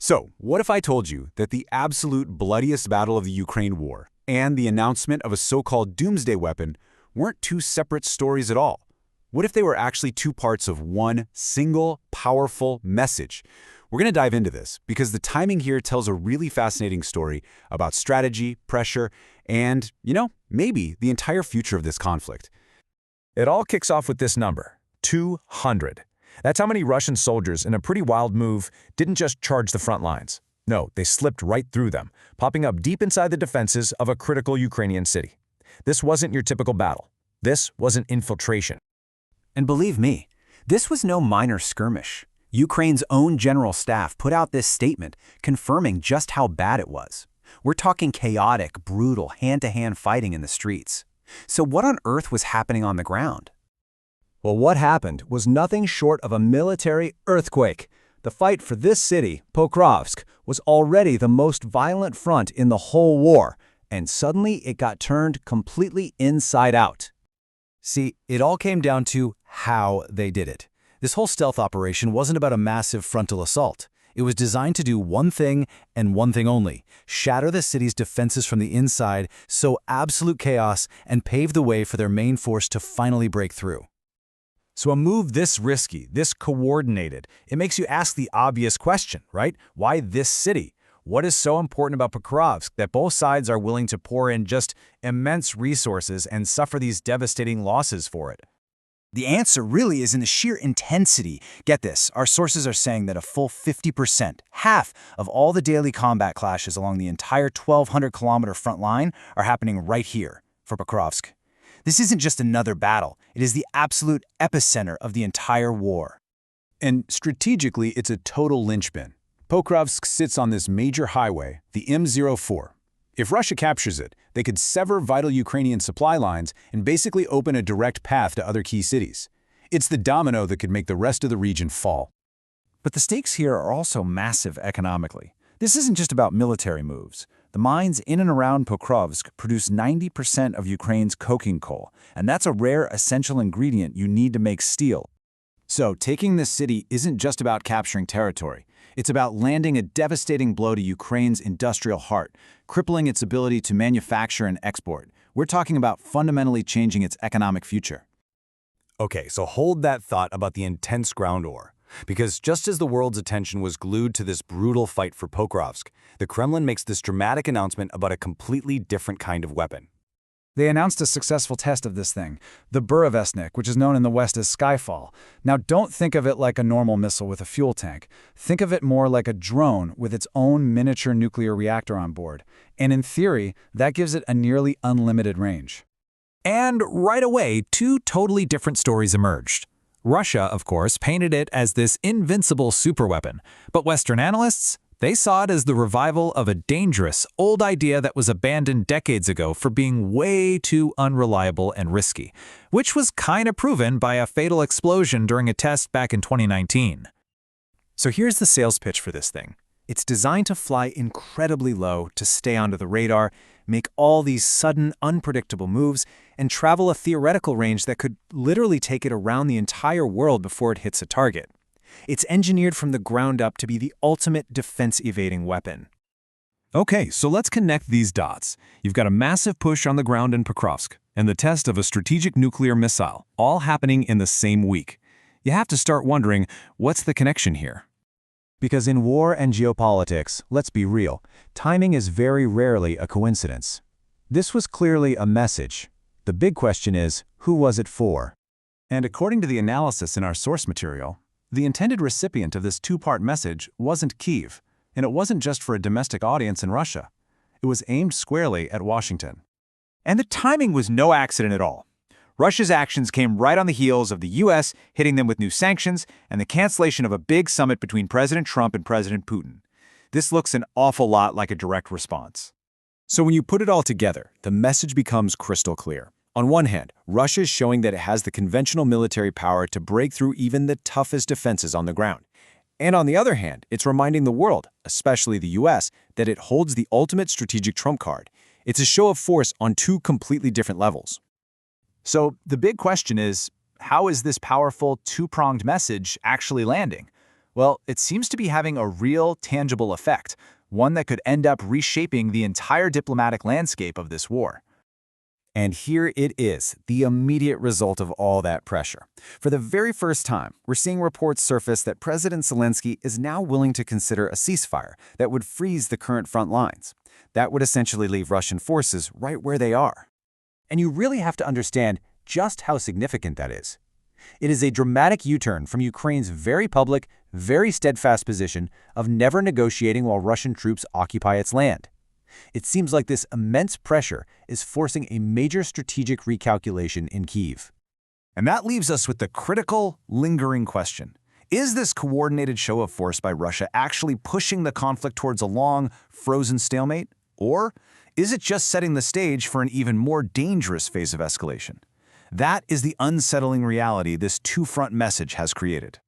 So, what if I told you that the absolute bloodiest battle of the Ukraine war and the announcement of a so-called doomsday weapon weren't two separate stories at all? What if they were actually two parts of one single, powerful message? We're going to dive into this because the timing here tells a really fascinating story about strategy, pressure, and, maybe the entire future of this conflict. It all kicks off with this number, 200. That's how many Russian soldiers, in a pretty wild move, didn't just charge the front lines. No, they slipped right through them, popping up deep inside the defenses of a critical Ukrainian city. This wasn't your typical battle. This was an infiltration. And believe me, this was no minor skirmish. Ukraine's own General Staff put out this statement confirming just how bad it was. We're talking chaotic, brutal, hand-to-hand fighting in the streets. So what on earth was happening on the ground? Well, what happened was nothing short of a military earthquake. The fight for this city, Pokrovsk, was already the most violent front in the whole war, and suddenly it got turned completely inside out. See, it all came down to how they did it. This whole stealth operation wasn't about a massive frontal assault. It was designed to do one thing and one thing only: shatter the city's defenses from the inside, sow absolute chaos, and pave the way for their main force to finally break through. So a move this risky, this coordinated, it makes you ask the obvious question, right? Why this city? What is so important about Pokrovsk that both sides are willing to pour in just immense resources and suffer these devastating losses for it? The answer really is in the sheer intensity. Get this, our sources are saying that a full 50%, half of all the daily combat clashes along the entire 1,200-kilometer front line are happening right here, for Pokrovsk. This isn't just another battle, it is the absolute epicenter of the entire war. And strategically, it's a total linchpin. Pokrovsk sits on this major highway, the M04. If Russia captures it, they could sever vital Ukrainian supply lines and basically open a direct path to other key cities. It's the domino that could make the rest of the region fall. But the stakes here are also massive economically. This isn't just about military moves. The mines in and around Pokrovsk produce 90% of Ukraine's coking coal, and that's a rare essential ingredient you need to make steel. So, taking this city isn't just about capturing territory. It's about landing a devastating blow to Ukraine's industrial heart, crippling its ability to manufacture and export. We're talking about fundamentally changing its economic future. Okay, so hold that thought about the intense ground war. Because just as the world's attention was glued to this brutal fight for Pokrovsk, the Kremlin makes this dramatic announcement about a completely different kind of weapon. They announced a successful test of this thing, the Burevestnik, which is known in the West as Skyfall. Now, don't think of it like a normal missile with a fuel tank. Think of it more like a drone with its own miniature nuclear reactor on board. And in theory, that gives it a nearly unlimited range. And right away, two totally different stories emerged. Russia, of course, painted it as this invincible superweapon, but Western analysts, they saw it as the revival of a dangerous, old idea that was abandoned decades ago for being way too unreliable and risky, which was kind of proven by a fatal explosion during a test back in 2019. So here's the sales pitch for this thing. It's designed to fly incredibly low to stay onto the radar, make all these sudden, unpredictable moves, and travel a theoretical range that could literally take it around the entire world before it hits a target. It's engineered from the ground up to be the ultimate defense-evading weapon. Okay, so let's connect these dots. You've got a massive push on the ground in Pokrovsk, and the test of a strategic nuclear missile, all happening in the same week. You have to start wondering, what's the connection here? Because in war and geopolitics, let's be real, timing is very rarely a coincidence. This was clearly a message. The big question is, who was it for? And according to the analysis in our source material, the intended recipient of this two-part message wasn't Kyiv, and it wasn't just for a domestic audience in Russia. It was aimed squarely at Washington. And the timing was no accident at all. Russia's actions came right on the heels of the U.S. hitting them with new sanctions and the cancellation of a big summit between President Trump and President Putin. This looks an awful lot like a direct response. So when you put it all together, the message becomes crystal clear. On one hand, Russia is showing that it has the conventional military power to break through even the toughest defenses on the ground. And on the other hand, it's reminding the world, especially the US, that it holds the ultimate strategic trump card. It's a show of force on two completely different levels. So the big question is, how is this powerful two-pronged message actually landing? Well, it seems to be having a real, tangible effect, one that could end up reshaping the entire diplomatic landscape of this war. And here it is, the immediate result of all that pressure. For the very first time, we're seeing reports surface that President Zelensky is now willing to consider a ceasefire that would freeze the current front lines. That would essentially leave Russian forces right where they are. And you really have to understand just how significant that is. It is a dramatic U-turn from Ukraine's very public, very steadfast position of never negotiating while Russian troops occupy its land. It seems like this immense pressure is forcing a major strategic recalculation in Kyiv. And that leaves us with the critical, lingering question. Is this coordinated show of force by Russia actually pushing the conflict towards a long, frozen stalemate? Or is it just setting the stage for an even more dangerous phase of escalation? That is the unsettling reality this two-front message has created.